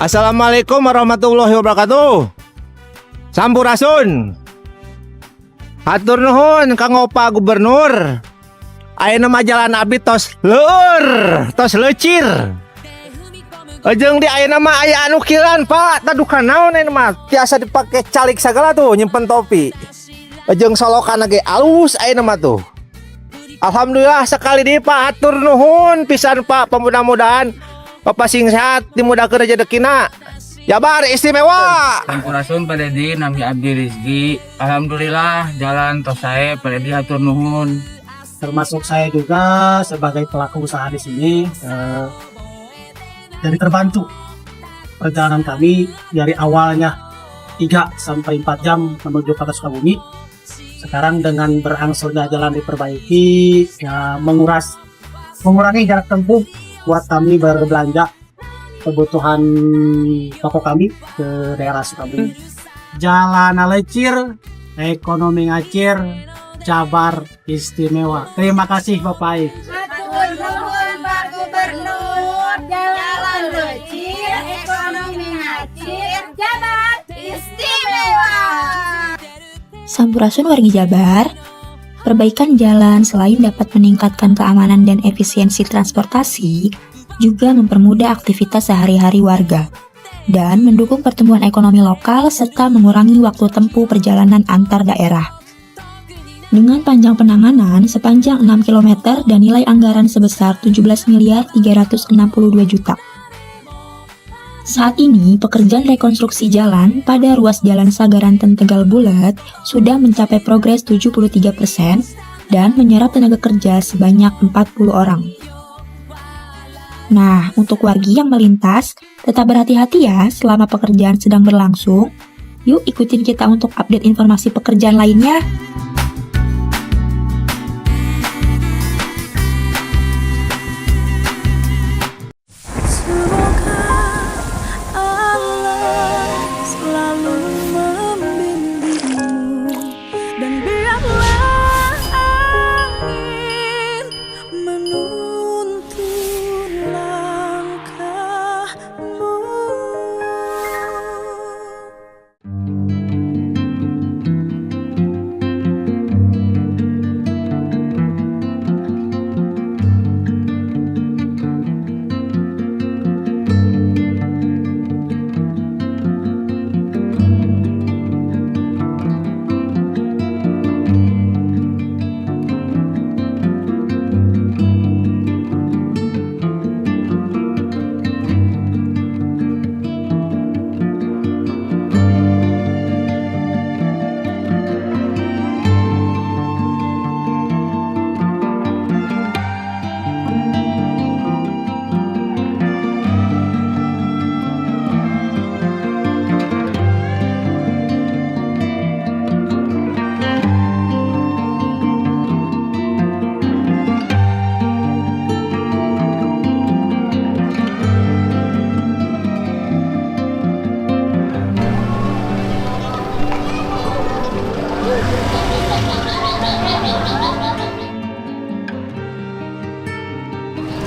Assalamualaikum warahmatullahi wabarakatuh. Sampurasun. Hatur nuhun Kang Opa Gubernur. Ayeuna mah jalan abdi tos leur, tos leucir. Jeung di ayeuna mah aya anu kilan, Pak. Taduh naon ayeuna mah tiasa dipake calik sagala tuh nyimpen topi. Jeung solokan ge alus ayeuna mah tuh. Alhamdulillah sekali deui Pak, hatur nuhun pisan Pak. Mudah-mudahan Bapak sing sehat dimudahkeun rezekina. Jabar istimewa. Sampurasun Pak Dedi, nami abdi Rizki. Alhamdulillah jalan tos sae Pak Dedi, hatur nuhun. Termasuk saya juga sebagai pelaku usaha di sini, jadi terbantu perjalanan kami dari awalnya 3 sampai 4 jam menuju kota Sukabumi. Sekarang dengan berangsurnya jalan diperbaiki, ya mengurangi jarak tempuh buat kami berbelanja kebutuhan toko kami ke daerah Sukabumi. Jalan lecir, ekonomi ngacir, Jabar istimewa. Terima kasih Bapak. Hatur nuhun Pak Gubernur, jalan lecir, ekonomi ngacir, Jabar istimewa. Sampurasun wargi Jabar, perbaikan jalan selain dapat meningkatkan keamanan dan efisiensi transportasi, juga mempermudah aktivitas sehari-hari warga dan mendukung pertumbuhan ekonomi lokal serta mengurangi waktu tempuh perjalanan antar daerah. Dengan panjang penanganan sepanjang 6 km dan nilai anggaran sebesar 17 miliar 362 juta. Saat ini, pekerjaan rekonstruksi jalan pada ruas Jalan Sagaranten Tegal Bulet sudah mencapai progres 73% dan menyerap tenaga kerja sebanyak 40 orang. Nah, untuk wargi yang melintas, tetap berhati-hati ya selama pekerjaan sedang berlangsung. Yuk ikutin kita untuk update informasi pekerjaan lainnya.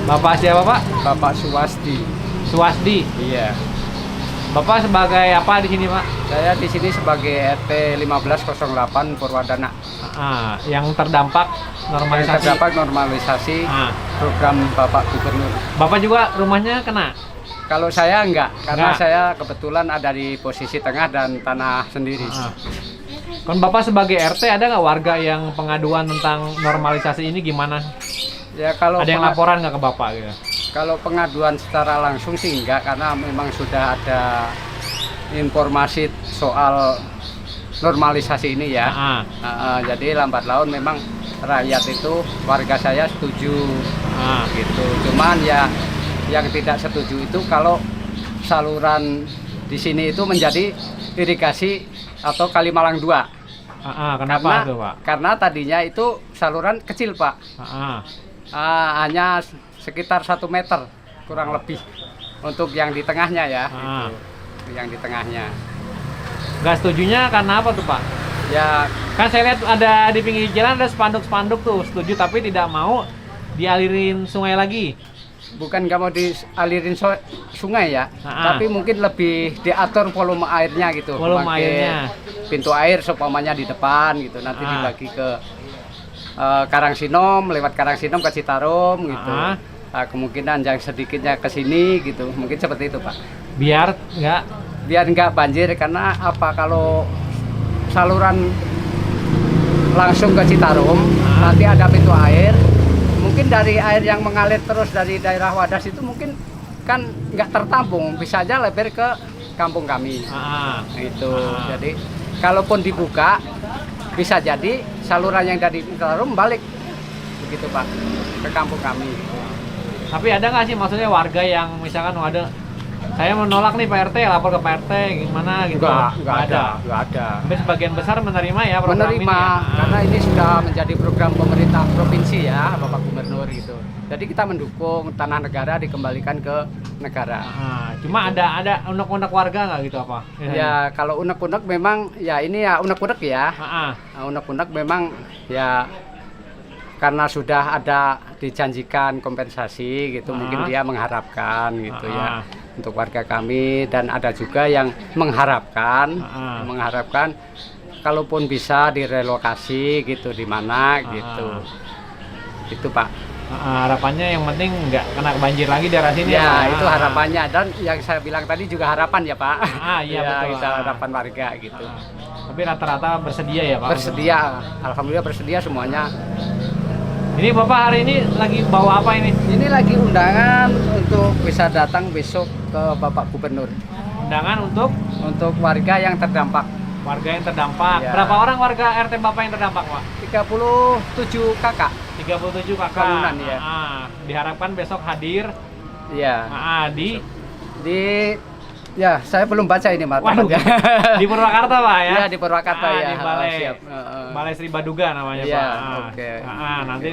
Bapak siapa Pak? Bapak Suwasti. Suwasdi. Iya. Bapak sebagai apa di sini Pak? Saya di sini sebagai RT 1508 Purwadana. Yang terdampak normalisasi. Terdapat normalisasi program Bapak Gubernur. Bapak juga rumahnya kena? Kalau saya enggak, karena Enggak. saya kebetulan ada di posisi tengah dan tanah sendiri. Kan Bapak sebagai RT ada nggak warga yang pengaduan tentang normalisasi ini gimana? Ya kalau Ada yang laporan nggak ke Bapak gitu? Kalau pengaduan secara langsung sih enggak, karena memang sudah ada informasi soal normalisasi ini ya. Jadi lambat laun memang rakyat itu, warga saya setuju gitu. Cuman ya yang tidak setuju itu kalau saluran di sini itu menjadi irigasi atau Kalimalang 2. Kenapa tuh Pak? Karena tadinya itu saluran kecil Pak. Hanya sekitar 1 meter kurang lebih untuk yang di tengahnya ya. Gitu. Yang di tengahnya. Nggak setujunya karena apa tuh Pak? Ya Kan saya lihat ada di pinggir jalan ada spanduk-spanduk tuh setuju tapi tidak mau dialirin sungai lagi. bukan nggak mau dialirin sungai ya, Ah. tapi mungkin lebih diatur volume airnya gitu. Volume Pakai airnya. pintu air seumpamanya di depan gitu, nanti Ah. dibagi ke Karangsinom, lewat Karangsinom ke Citarum gitu. Ah. Nah, kemungkinan yang sedikitnya ke sini gitu, mungkin seperti itu Pak. Biar nggak Biar nggak banjir, karena apa, kalau saluran langsung ke Citarum, nanti ada pintu air, mungkin dari air yang mengalir terus dari daerah Wadas itu mungkin kan nggak tertampung, bisa aja lebar ke kampung kami. Itu. Jadi kalaupun dibuka, bisa jadi saluran yang dari Citarum balik begitu Pak ke kampung kami. Tapi ada nggak sih maksudnya warga yang misalkan ada saya menolak nih Pak RT, lapor ke Pak RT gimana gitu? Nggak ada. Tapi sebagian besar menerima ya program ini Menerima, ya? karena ini sudah menjadi program pemerintah provinsi ya, Bapak Gubernur gitu. Jadi kita mendukung tanah negara dikembalikan ke negara. Cuma ada unek-unek warga nggak gitu apa? Ya kalau unek-unek memang ya ini ya unek-unek ya. Unek-unek memang ya karena sudah ada dijanjikan kompensasi gitu, mungkin dia mengharapkan gitu ya untuk warga kami, dan ada juga yang mengharapkan kalaupun bisa direlokasi gitu di mana gitu. Itu Pak. Harapannya yang penting nggak kena banjir lagi daerah sini Ya, itu harapannya, dan yang saya bilang tadi juga harapan ya Pak. Iya Ya, betul. kita harapan warga gitu. Tapi rata-rata bersedia ya Pak? Bersedia, alhamdulillah bersedia semuanya. Ini Bapak hari ini lagi bawa apa ini? Ini lagi undangan untuk bisa datang besok ke Bapak Gubernur. Undangan untuk warga yang terdampak. warga yang terdampak. Ya. Berapa orang warga RT Bapak yang terdampak Pak? 37 kakak. 37 kakak. Bangunan, ya. Diharapkan besok hadir. Iya. Di Ya, saya belum baca ini Mas. Waduh, di Purwakarta Pak ya? Iya, di Purwakarta ya. Di Balai, Siap. Balai Sri Baduga namanya Iya, Pak. oke. Nanti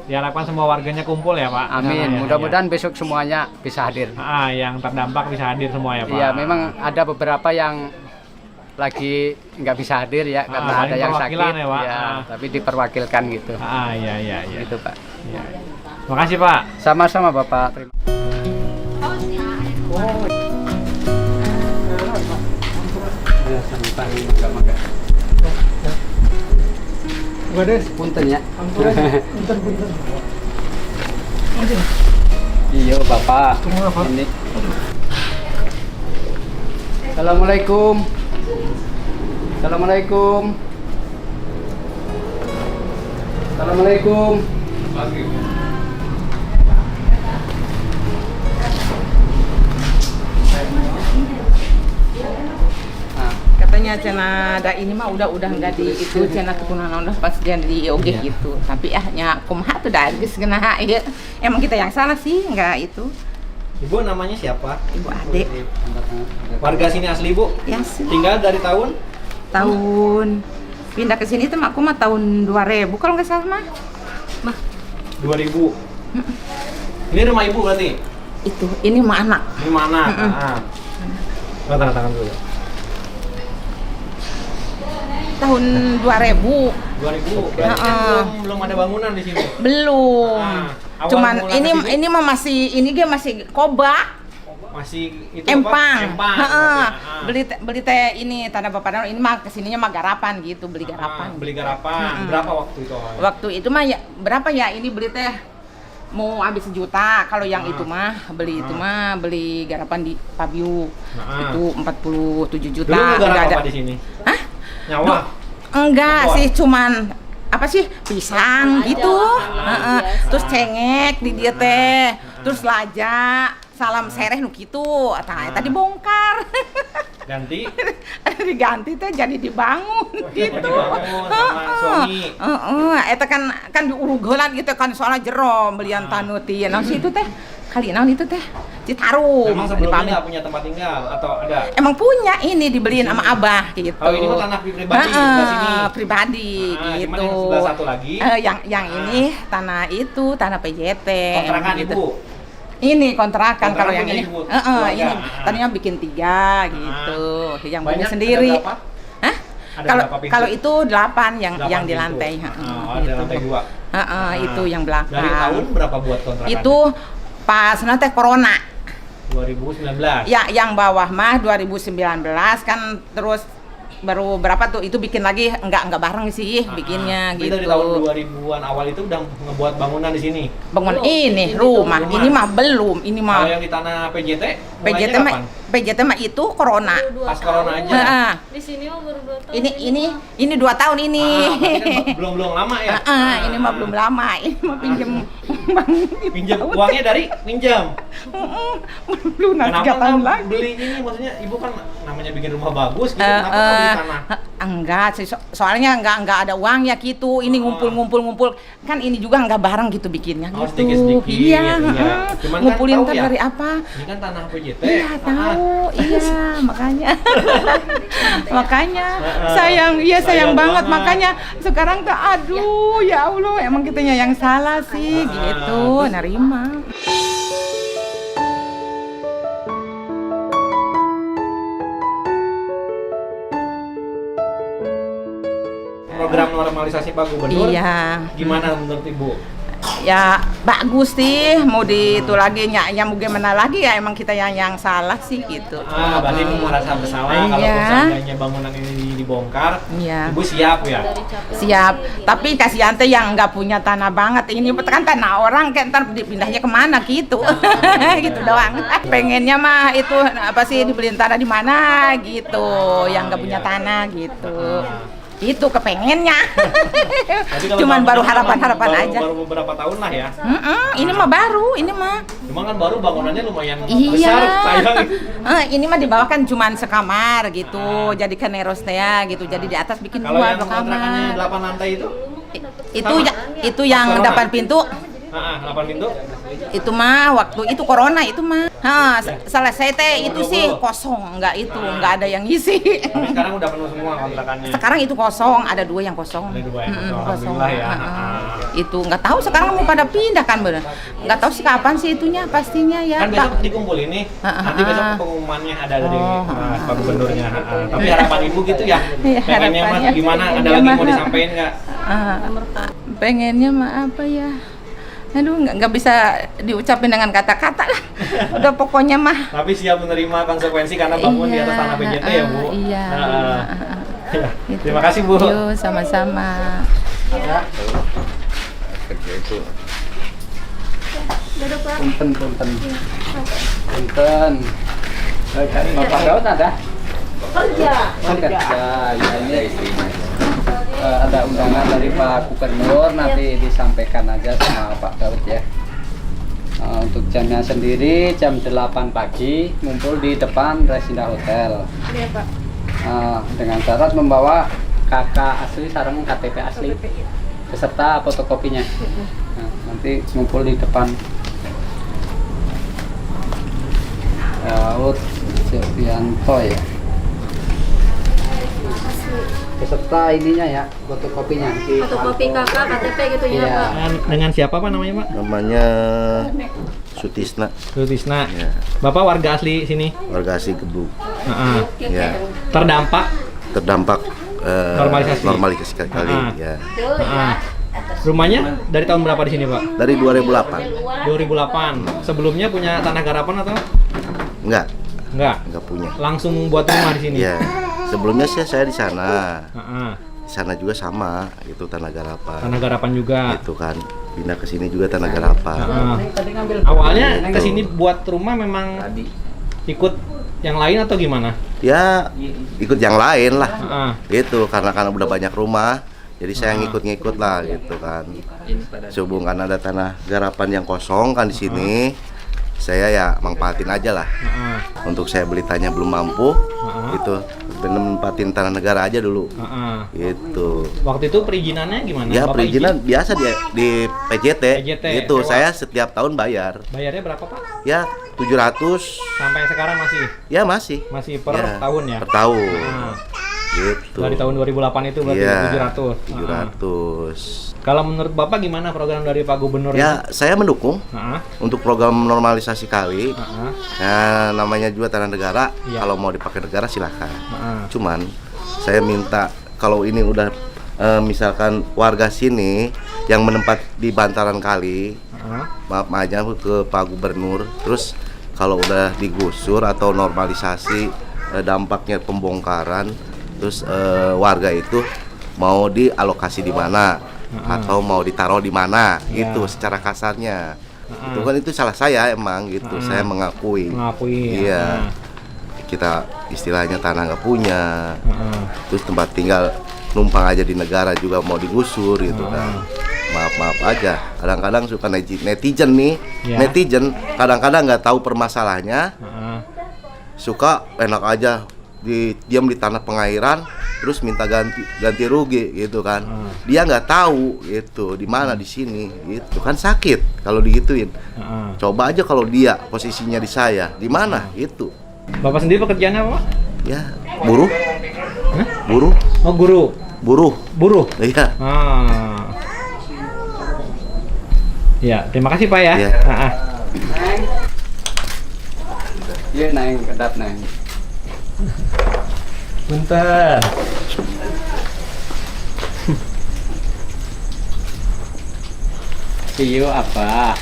diharapkan semua warganya kumpul ya Pak. Amin. Mudah-mudahan besok semuanya bisa hadir. Yang terdampak bisa hadir semua ya Pak. Iya, memang ada beberapa yang lagi nggak bisa hadir ya, karena paling ada yang sakit perwakilan ya, Pak. tapi diperwakilkan gitu. Iya. Gitu Pak. Ya. Makasih Pak. Sama-sama Bapak. Terima. Punten ya. Iya Bapak. Ini. Assalamualaikum. Assalamualaikum. Assalamualaikum. Katanya cina ada ini mah udah nggak di itu cina keturunan udah pas dia di oke gitu, tapi nya kumaha tuh dah geus geuna ya. Emang kita yang salah sih, nggak itu. Ibu namanya siapa? Ibu Ade. Warga sini asli Bu? Ya sih. Tinggal dari tahun? Tahun pindah ke sini tuh aku mah tahun 2000 kalau nggak salah mah. 2000. Ini rumah ibu berarti? Itu ini mah anak. Ini mana? Tanda tangan dulu. Tahun 2000. 2000. Berarti kan belum ada bangunan di sini. Belum. Awal Cuman mula ini kesini? ini mah masih dia masih koba. Masih itu Empang. apa? Empang. Heeh. Beli teh ini tanah Bapak Darno, ini mah kesininya mah garapan gitu, beli garapan. Beli garapan. Berapa waktu itu awalnya? Waktu itu mah ya berapa ya ini beli teh mau habis 1 juta. Kalau yang itu mah beli garapan di Pabiu. Itu 47 juta. Dulu Udah garap ada. apa di sini? Hah? Nyawa. Enggak Kompor. sih, cuman apa sih pisang gitu. Heeh. Terus cengek di dia teh. Terus laja, salam sereh nu kitu. Eta dibongkar. Ganti. Diganti teh jadi dibangun gitu. Dibangun sama suami. Eta kan diurugelan gitu kan, soalnya jero belian tanu ti. Naon sih itu teh? Kali naon itu teh? Citarum. Emang sebelumnya Dipamit. nggak punya tempat tinggal atau ada? Emang punya ini dibeliin sama abah gitu. Oh, ini mah tanah pribadi sebelah sini. Pribadi Cuman gitu. yang sebelah satu lagi. Yang ini tanah PJT. Kontrakan gitu. Ibu. Ini kontrakan kalau yang punya ini. Ibu, Ini keluarga. tadinya bikin 3 gitu. Yang punya Banyak, sendiri. ada berapa? Hah? Ada Kalau berapa pintu? kalau itu 8 yang Delapan di pintu. lantai. Oh, ada lantai 2. Itu yang belakang. Dari tahun berapa buat kontrakan? Itu Pas nanti corona. 2019. Ya, yang bawah mah 2019 kan, terus baru berapa tuh itu bikin lagi enggak bareng sih bikinnya Tapi gitu. dari tahun 2000-an awal itu udah ngebuat bangunan di sini. Bangun ini rumah, ini mah belum, ini Kalau mah yang di tanah PJT, PJT mulainya mah kapan? PJT mah itu corona. Pas corona aja. Heeh. Di sini mah baru 2 tahun. Ini 2 tahun ini. Berarti kan belum lama ya. Ini mah belum lama, ini mah pinjem bang. Pinjam uangnya dari pinjam. Lunas 3 Kenapa tahun nggak lagi. beli ini? Maksudnya ibu kan namanya bikin rumah bagus gitu. Kenapa nggak beli tanah? Enggak sih, soalnya enggak ada uang ya gitu. Ini ngumpul. Kan ini juga enggak bareng gitu bikinnya Oh, gitu. sedikit-sedikit, Iya, iya. Cuman kan ngumpulin tahu ntar ya, dari apa? Ini kan tanah PJT. Iya tahu, iya makanya, makanya sayang Sayang banget. banget. Makanya sekarang tuh aduh ya Allah, emang kitanya yang salah sih gitu, nerima. Program normalisasi Pak Gubernur. Iya. Gimana menurut Ibu? Ya bagus sih, mau di itu lagi yang mau gimana lagi ya, emang kita yang salah sih gitu. Berarti Ibu merasa bersalah kalau Iya. seandainya bangunan ini dibongkar. Iya. Ibu siap ya? Siap, tapi kasihan teh yang nggak punya tanah banget. Ini kan tanah orang, kan ntar dipindahnya kemana gitu, gitu doang. Pengennya mah itu apa sih, dibeliin tanah di mana gitu, yang nggak punya tanah gitu. Itu kepengennya. Tapi kalau Cuman baru bangunan harapan aja. Baru beberapa tahun lah ya. Ini mah baru, ini mah. Cuma kan baru bangunannya lumayan Iya. besar, sayang. Ini mah di bawah kan cuman sekamar gitu, jadi keneros teh ya gitu. Jadi di atas bikin Kalau dua yang kontrakannya kamar. 8 lantai itu? Itu yang Corona. 8 pintu. 8 pintu. Itu mah waktu itu corona itu mah. Selesai teh itu sih kosong, nggak ada yang isi. Tapi sekarang udah penuh semua kontrakannya. Sekarang itu kosong, ada 2 yang kosong. Ada 2 yang kosong. Kosong. Alhamdulillah ya. Itu nggak tahu sekarang mau pada pindah kan bener. Nggak tahu sih kapan sih itunya pastinya ya. Kan besok dikumpulin nih. Nanti besok pengumumannya ada dari Pak Gubernurnya. Tapi harapan Ibu gitu ya. Iya, Pengennya mah harapannya. gimana? Ada Iya, lagi mah. mau disampaikan nggak? Pengennya mah apa ya? Aduh, nggak bisa diucapin dengan kata-kata lah. Udah pokoknya mah. Tapi siap menerima konsekuensi karena bangun di atas tanah PJT ya Bu. Iya. Ya. Itu. Terima kasih Bu. Yuk, sama-sama. Punten. Bapak Daud ada? Kerja. Ya ini istrinya. Ada undangan dari Pak Gubernur, nanti disampaikan aja sama Pak Daud ya. Untuk jamnya sendiri jam 8 pagi ngumpul di depan Resinda Hotel. Iya, Pak. Dengan syarat membawa KK asli sareng KTP asli beserta fotokopinya. Nanti ngumpul di depan. Daud Suprianto ya. Beserta ininya ya, fotokopinya. Fotokopi kakak, KTP gitu ya, Iya. Pak. Dengan siapa Pak namanya Pak? Namanya Sutisna, Sutisna. ya, Bapak warga asli sini. warga asli Gebuk. Heeh. Ya, Terdampak normalisasi kali ya. Heeh. Rumahnya dari tahun berapa di sini, Pak? Dari 2008. 2008. Sebelumnya punya tanah garapan atau Enggak enggak? punya. Langsung buat rumah di sini. Ya, sebelumnya sih saya di sana. Heeh. Di sana juga sama, itu tanah garapan. Tanah garapan juga. Itu kan pindah ke sini juga tanah garapan. Heeh. Awalnya ke sini buat rumah memang ikut yang lain atau gimana? Ya, ikut yang lain lah. Heeh. Gitu, karena udah banyak rumah. Jadi saya ngikut-ngikut lah gitu kan. Sehubung kan ada tanah garapan yang kosong kan di sini. Saya ya manfaatin aja lah. Untuk saya beli tanahnya belum mampu, itu menempatin tanah negara aja dulu. Gitu. Waktu itu perizinannya gimana? Ya Bapak perizinan biasa di PJT. PJT, Itu sewa. saya setiap tahun bayar. bayarnya berapa, Pak? Ya 700. Sampai sekarang masih Ya masih. per Ya, tahun ya? Per tahun. Nah, Gitu. dari tahun 2008 itu berarti Iya, 700. 700. Kalau menurut Bapak gimana program dari Pak Gubernur Ya saya mendukung Heeh. untuk program normalisasi kali. Heeh. Ya, namanya juga tanah negara. Iya. Kalau mau dipakai negara silahkan. Heeh. Cuman saya minta kalau ini udah misalkan warga sini yang menempati di bantaran kali maaf aja ke Pak Gubernur. Terus kalau udah digusur atau normalisasi dampaknya pembongkaran, terus warga itu mau dialokasi di mana atau mau ditaruh di mana gitu secara kasarnya. Itu kan itu salah saya emang gitu. Saya mengakui. Iya. Kita istilahnya tanah nggak punya. Terus tempat tinggal numpang aja di negara juga mau digusur gitu kan. Maaf aja. Kadang-kadang suka netizen nih. Netizen kadang-kadang nggak tahu permasalahannya. Suka enak aja diam di tanah pengairan terus minta ganti rugi gitu kan. Dia nggak tahu itu di mana di sini gitu kan, sakit kalau digituin. Coba aja kalau dia posisinya di saya di mana itu. Bapak sendiri pekerjaannya apa, Pak? Ya buruh. Buruh. Oh, guru. Buruh. Iya. Ya, terima kasih Pak ya. Iya. Iya, Neng, kedap Neng. Bentar. Iyo apa?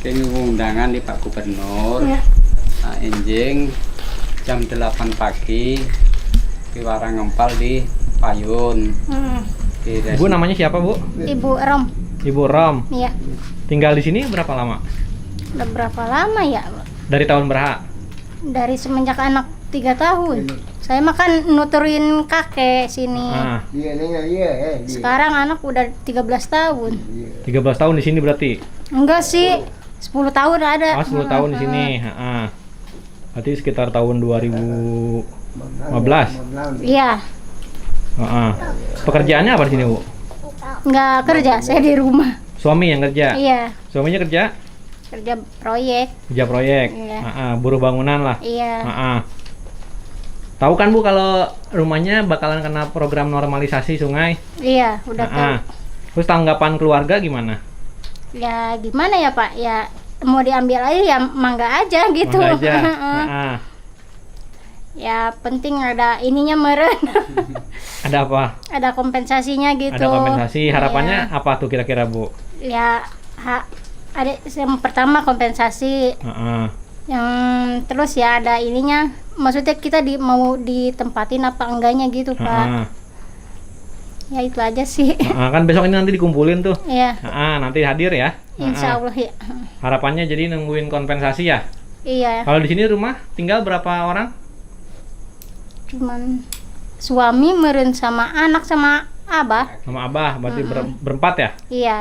Kayaknya undangan di Pak Gubernur. Nah, enjing jam 8 pagi di Warang Ngempal di Payun. Ibu namanya siapa, Bu? Ibu Rom. Ibu Rom. Iya. Tinggal di sini berapa lama? Udah berapa lama ya? Dari tahun berapa? Dari semenjak anak 3 tahun. Saya makan nuturin kakek sini. Sekarang anak udah 13 tahun. 13 tahun di sini berarti? Enggak sih, 10 tahun ada. 10 tahun di sini. Berarti sekitar tahun 2015. Iya. Pekerjaannya apa di sini, Bu? Nggak kerja, saya di rumah. Suami yang kerja? Iya. Suaminya kerja? Kerja proyek. Kerja proyek. Iya. Buruh bangunan lah. Iya. Tahu kan Bu kalau rumahnya bakalan kena program normalisasi sungai? Iya, udah tahu. Terus tanggapan keluarga gimana? Ya gimana ya Pak? Ya mau diambil aja ya mangga aja gitu. Mangga aja. Ya penting ada ininya meren. Ada apa? Ada kompensasinya gitu. Ada kompensasi. Harapannya apa tuh kira-kira Bu? Ya ada yang pertama kompensasi. Yang terus ya ada ininya. Maksudnya kita mau ditempatin apa enggaknya gitu Pak. Ya itu aja sih. Kan besok ini nanti dikumpulin tuh. Iya. Nanti hadir ya. Insya Allah ya. Harapannya jadi nungguin kompensasi ya. Iya. Kalau di sini rumah tinggal berapa orang? Cuman suami meren sama anak sama abah. Sama abah, berarti berempat ya? Iya.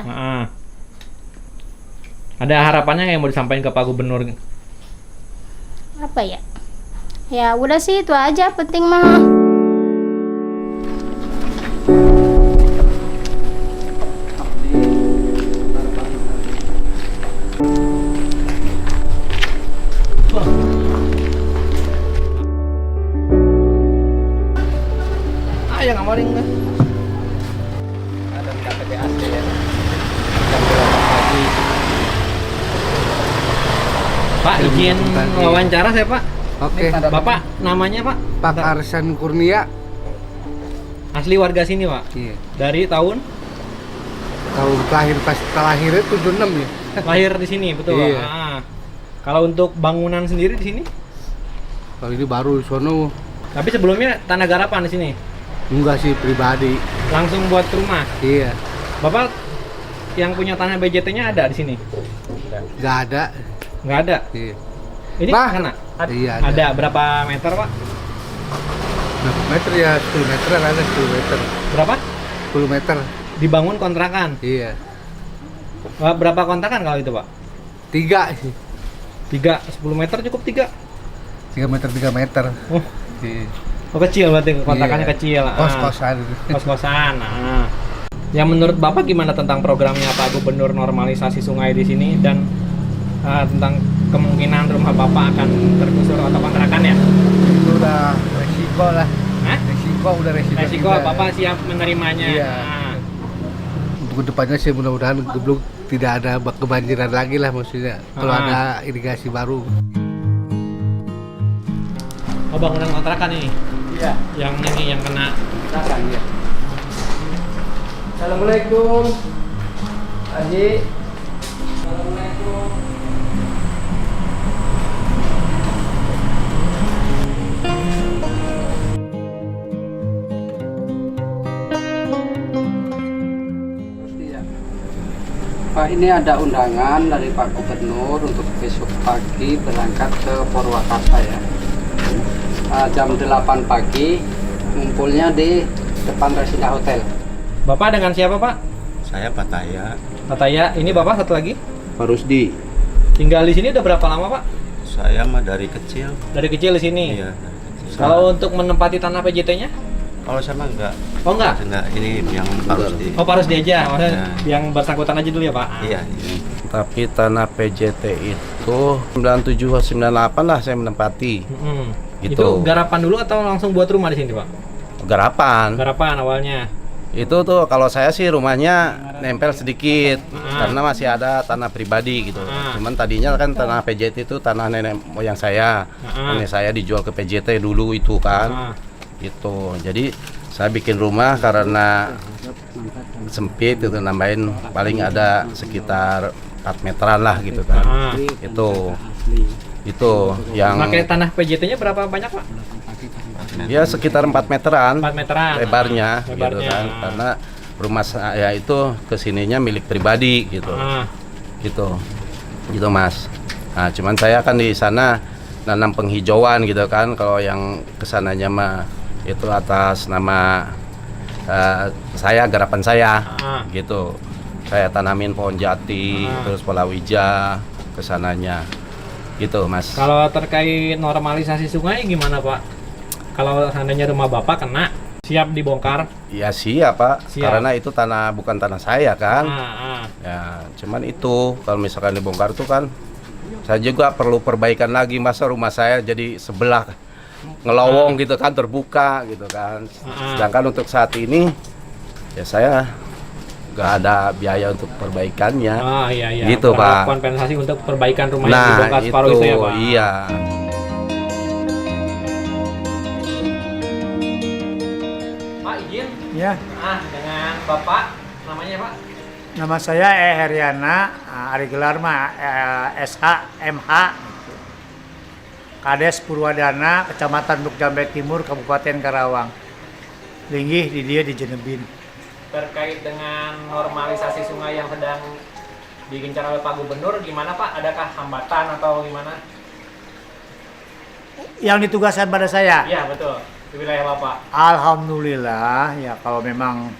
Ada harapannya yang mau disampaikan ke Pak Gubernur? Apa ya? Ya udah sih itu aja penting mah. Yang amarin kan? Ada KPPAC ya. Pak, izin wawancara saya Pak. Oke. Bapak namanya Pak? Pak Arsan Kurnia. Asli warga sini Pak? Iya. Dari tahun Lahir pas lahirnya 76 ya. lahir di sini betul Pak? Iya. Kalau untuk bangunan sendiri di sini? Kalau ini baru di sono. Tapi sebelumnya tanah garapan di sini? Enggak sih, pribadi. Langsung buat rumah? Iya. Bapak yang punya tanah BJT-nya ada di sini? Nggak ada. Nggak ada? Iya. Ini Bah, mana? iya, ada. Berapa meter Pak? Berapa meter ya? 10 meter ada, 10 meter. Berapa? 10 meter. Dibangun kontrakan? Iya. Berapa kontrakan kalau itu Pak? 3 sih. 3, 10 meter cukup 3? 3 meter, 3 meter. Oh, Iya. oh kecil berarti kontrakannya Iya. kecil. Kos-kosan. Kos-kosan. Yang menurut Bapak gimana tentang programnya Pak Gubernur normalisasi sungai di sini dan tentang kemungkinan rumah Bapak akan tergusur atau kontrakan ya? Itu udah resiko lah. Hah? Udah resiko. Resiko juga. Bapak siap menerimanya. Iya. Untuk kedepannya sih mudah-mudahan Geblok tidak ada kebanjiran lagi lah maksudnya. Kalau ada irigasi baru. Oh, bangunan kontrakan ini? Iya. Yang ini yang kena. Ya. Assalamualaikum. Haji. Pak, ini ada undangan dari Pak Gubernur untuk besok pagi berangkat ke Purwakarta ya. Jam 8 pagi ngumpulnya di depan Resida Hotel. Bapak dengan siapa Pak? Saya Pak Taya. Pak Taya, ini Bapak satu lagi? Pak Rusdi. Tinggal di sini udah berapa lama Pak? Saya mah dari kecil. Dari kecil di sini? Iya, dari kecil. Kalau untuk menempati tanah PJT-nya? Kalau saya mah enggak. Oh enggak? Enggak, ini yang Pak Rusdi. Oh Pak Rusdi aja, maksudnya yang bersangkutan aja dulu ya Pak? Iya. Tapi tanah PJT itu 97-98 lah saya menempati. Gitu. Itu garapan dulu atau langsung buat rumah di sini Pak? Garapan. Garapan awalnya. Itu tuh kalau saya sih rumahnya nempel sedikit karena masih ada tanah pribadi gitu. Cuman tadinya kan tanah PJT itu tanah nenek moyang saya. Nenek saya dijual ke PJT dulu itu kan. Gitu. Jadi saya bikin rumah karena sempit itu nambahin paling ada sekitar 4 meteran lah gitu kan. Itu yang pakai tanah PJT-nya berapa banyak Pak? Ya sekitar 4 meteran. 4 meteran lebarnya gitu kan. Karena rumah saya itu kesininya milik pribadi gitu. Gitu Mas. Nah, cuman saya kan di sana nanam penghijauan gitu kan. Kalau yang kesananya mah itu atas nama saya, garapan saya gitu. Saya tanamin pohon jati, terus palawija kesananya gitu Mas. Kalau terkait normalisasi sungai gimana Pak? Kalau seandainya rumah Bapak kena, siap dibongkar? Ya siap Pak, Siap. karena itu tanah bukan tanah saya kan. Ya cuman itu kalau misalkan dibongkar itu kan saya juga perlu perbaikan lagi, masa rumah saya jadi sebelah ngelowong gitu kan, terbuka gitu kan. Sedangkan untuk saat ini ya saya nggak ada biaya untuk perbaikannya. Iya. Gitu Pak. Kompensasi untuk perbaikan rumah yang Nah dibongkar separuh itu ya Pak? Iya. Pak izin? Ya, Dengan Bapak namanya Pak? nama saya Heriana, Ari gelar mah SH MH, Kades Purwadana, Kecamatan Buk Jambe Timur, Kabupaten Karawang. Linggih di dia di Jenebin. Terkait dengan normalisasi sungai yang sedang digencar oleh Pak Gubernur, gimana Pak? Adakah hambatan atau gimana? Yang ditugaskan pada saya? Iya betul, di wilayah Bapak. Alhamdulillah, ya kalau memang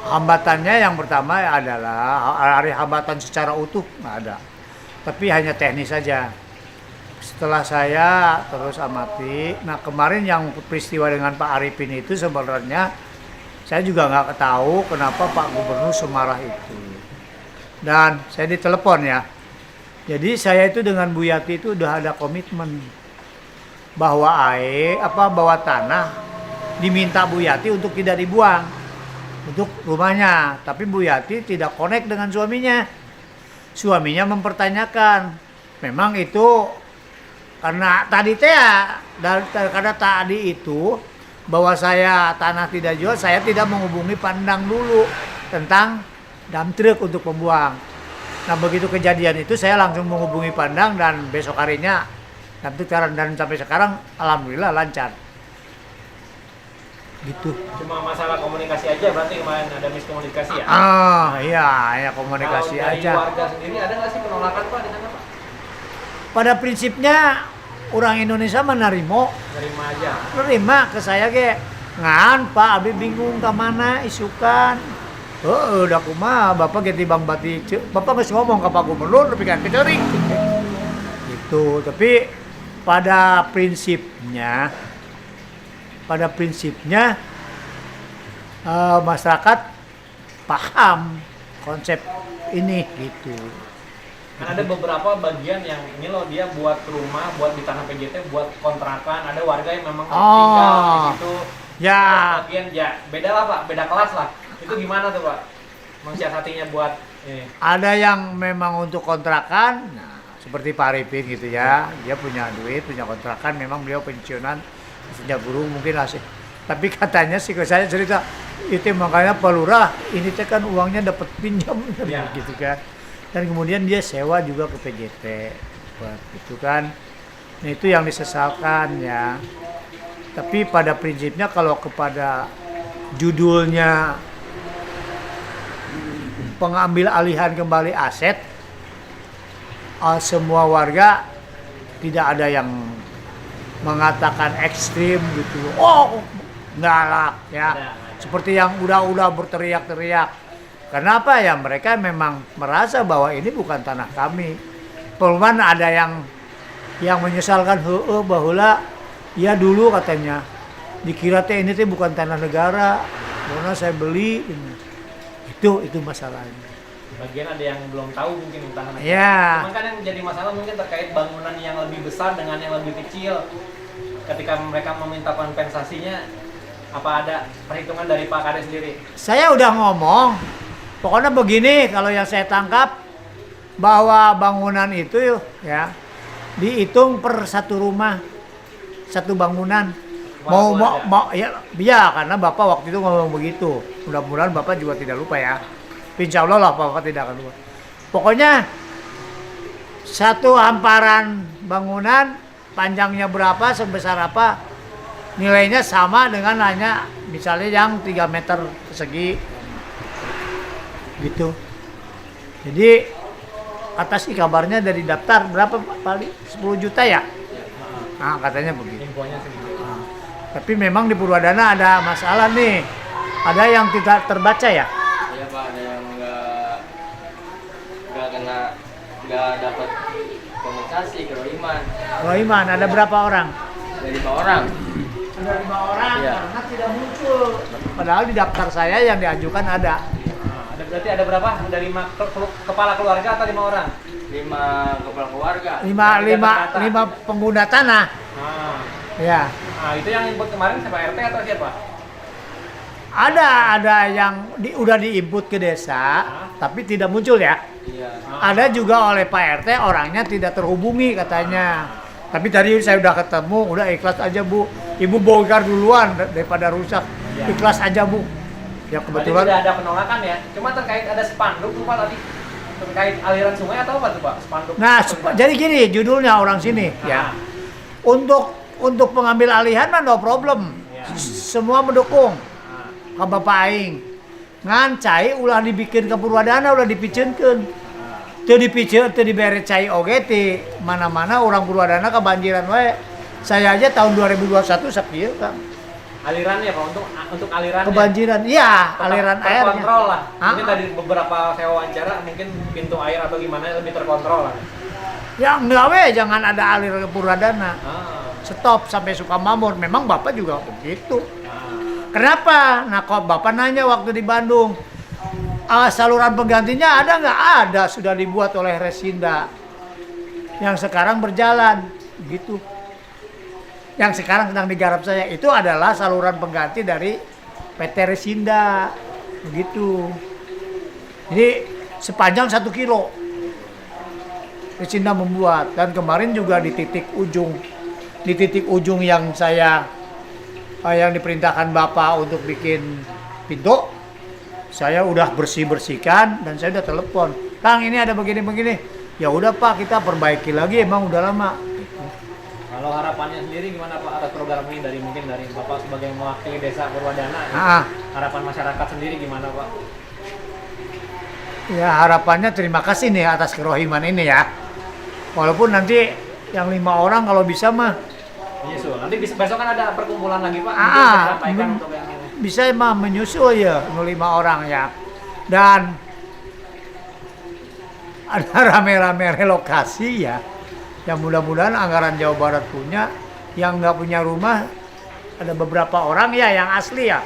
hambatannya yang pertama adalah hari hambatan secara utuh nggak ada, tapi hanya teknis saja. Setelah saya terus amati, nah kemarin yang peristiwa dengan Pak Arifin itu sebenarnya saya juga nggak tahu kenapa Pak Gubernur semarah itu. Dan saya ditelepon ya, jadi saya itu dengan Bu Yati itu udah ada komitmen bahwa bahwa tanah diminta Bu Yati untuk tidak dibuang untuk rumahnya, tapi Bu Yati tidak connect dengan suaminya. Suaminya mempertanyakan, memang itu karena tadi karena tadi itu bahwa saya tanah tidak jual, saya tidak menghubungi Pandang dulu tentang dump truck untuk membuang. Nah begitu kejadian itu saya langsung menghubungi Pandang dan besok harinya dump truck, dan sampai sekarang alhamdulillah lancar. Gitu. Cuma masalah komunikasi aja berarti kemarin ada miskomunikasi ya? Iya komunikasi Kalau dari aja. warga sendiri ada nggak sih penolakan Pak di sana Pak? Pada prinsipnya orang Indonesia menerima aja. Nerima ke saya ge. Ngan Pak abi bingung ke mana isukan. Udah kumaha Bapak ganti Bang Bati. Bapak geus ngomong ke Pak Gubernur tapi kan kecering. Gitu. Tapi pada prinsipnya masyarakat paham konsep ini gitu. Kan ada beberapa bagian yang ini loh dia buat rumah, buat di tanah PJT, buat kontrakan. Ada warga yang memang tinggal di situ. Ya. Bagian ya beda lah Pak, beda kelas lah. Itu gimana tuh Pak? Mensiasatinya buat ini. Ada yang memang untuk kontrakan, nah, seperti Pak Arifin gitu ya. Dia punya duit, punya kontrakan, memang beliau pensiunan, sejak guru mungkin lah sih. Tapi katanya sih kalau saya cerita itu makanya Pak Lurah ini teh kan uangnya dapat pinjam gitu kan. dan kemudian dia sewa juga ke PJT gitu kan. Nah, itu yang disesalkan ya. Tapi pada prinsipnya kalau kepada judulnya pengambil alihan kembali aset, semua warga tidak ada yang mengatakan ekstrim gitu. Oh, enggak lah ya. Seperti yang udah berteriak-teriak. Kenapa ya? Mereka memang merasa bahwa ini bukan tanah kami. Perumahan ada yang menyesalkan bahwa ya dulu katanya dikira teh ini teh bukan tanah negara, karena saya beli. Itu masalahnya. Bagian ada yang belum tahu mungkin tanah negara. Ya. Cuman kan yang menjadi masalah mungkin terkait bangunan yang lebih besar dengan yang lebih kecil. Ketika mereka meminta kompensasinya, apa ada perhitungan dari Pak Kades sendiri? Saya udah ngomong, pokoknya begini, kalau yang saya tangkap bahwa bangunan itu ya dihitung per satu rumah, satu bangunan. Mau ya karena Bapak waktu itu ngomong begitu. Mudah-mudahan Bapak juga tidak lupa ya. Insya Allah lah Bapak tidak akan lupa. Pokoknya satu hamparan bangunan panjangnya berapa, sebesar apa, nilainya sama dengan hanya misalnya yang 3 meter persegi gitu. Jadi atas kabarnya dari daftar berapa kali? 10 juta ya? Nah, katanya begitu. Nah, tapi memang di Purwadana ada masalah nih. Ada yang tidak terbaca ya? Iya Pak, ada yang nggak dapat kompensasi kerohiman. Kerohiman ada berapa orang? Ada 5 orang. Ada 5 orang Iya. karena tidak muncul. Padahal di daftar saya yang diajukan ada. Ada berarti ada berapa? Ada 5 kepala keluarga atau 5 orang? 5 kepala keluarga. 5 pengguna tanah. Ya. Nah, itu yang input kemarin siapa, RT atau siapa? Ada yang udah diinput ke desa, tapi tidak muncul ya. Iya. Ada juga oleh Pak RT orangnya tidak terhubungi katanya. Tapi tadi saya udah ketemu, udah ikhlas aja Bu. Ibu bongkar duluan daripada rusak. Iya. Ikhlas aja Bu. Ya kebetulan. Berarti tidak ada penolakan ya. Cuma terkait ada spanduk tuh Pak tadi. Terkait aliran sungai atau apa tuh Pak? Spanduk. Nah, jadi gini judulnya orang sini ya. Untuk pengambil alihan mah no problem. Semua mendukung. Ke Bapak Aing. Ngan cai ulah dibikin ke Purwadana ulah dipicieunkeun. Teu dipicieun teu dibere cai oge ti mana-mana orang Purwadana kebanjiran we. Saya aja tahun 2021 sakieu Kang. Alirannya Pak untuk alirannya. Kebanjiran. Iya, Tetap aliran airnya. terkontrol lah. Mungkin tadi beberapa saya wawancara mungkin pintu air atau gimana lebih terkontrol lah. Ya enggak we, jangan ada alir ke Purwadana. Stop sampai Sukamamur. Memang Bapak juga begitu. Kenapa? Nah, kok Bapak nanya waktu di Bandung, saluran penggantinya ada nggak? Ada, sudah dibuat oleh Resinda. Yang sekarang berjalan, gitu. Yang sekarang sedang digarap saya, itu adalah saluran pengganti dari PT Resinda, begitu. Jadi sepanjang 1 kilo Resinda membuat, dan kemarin juga di titik ujung yang yang diperintahkan Bapak untuk bikin pintu, saya udah bersihkan dan saya udah telepon, Kang ini ada begini-begini, ya udah Pak kita perbaiki lagi, emang udah lama. Kalau harapannya sendiri gimana Pak atas program ini dari mungkin dari Bapak sebagai mewakili desa Purwadana? Harapan masyarakat sendiri gimana Pak? Ya harapannya terima kasih nih atas kerohiman ini ya. Walaupun nanti yang 5 orang kalau bisa mah. Iya, nanti besok kan ada perkumpulan lagi Pak. Untuk yang ini. Bisa mah menyusul ya 5 orang ya. Dan ada rame-rame relokasi ya. Yang mudah-mudahan anggaran Jawa Barat punya, yang nggak punya rumah ada beberapa orang ya yang asli ya.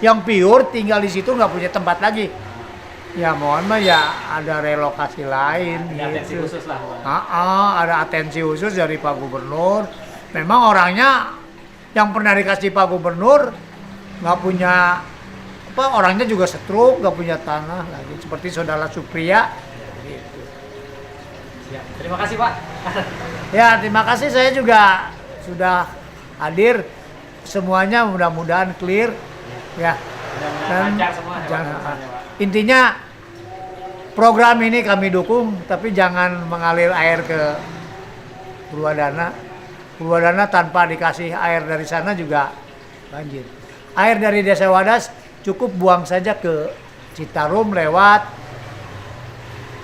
Yang pure tinggal di situ nggak punya tempat lagi. Ya mohon mah ya ada relokasi lain. Ada atensi khusus lah. Ada atensi khusus dari Pak Gubernur. Memang orangnya yang pernah dikasih Pak Gubernur nggak punya orangnya juga stroke, nggak punya tanah lagi seperti saudara Supriya. Gitu. Ya, terima kasih Pak. Ya terima kasih, saya juga sudah hadir, semuanya mudah-mudahan clear ya. Dan intinya program ini kami dukung, tapi jangan mengalir air ke Purwadana. Purwadana tanpa dikasih air dari sana juga banjir. Air dari Desa Wadas cukup buang saja ke Citarum lewat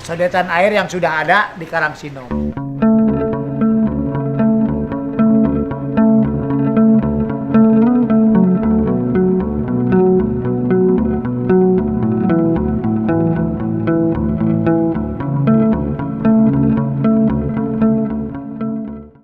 sedetan air yang sudah ada di Karangsinom.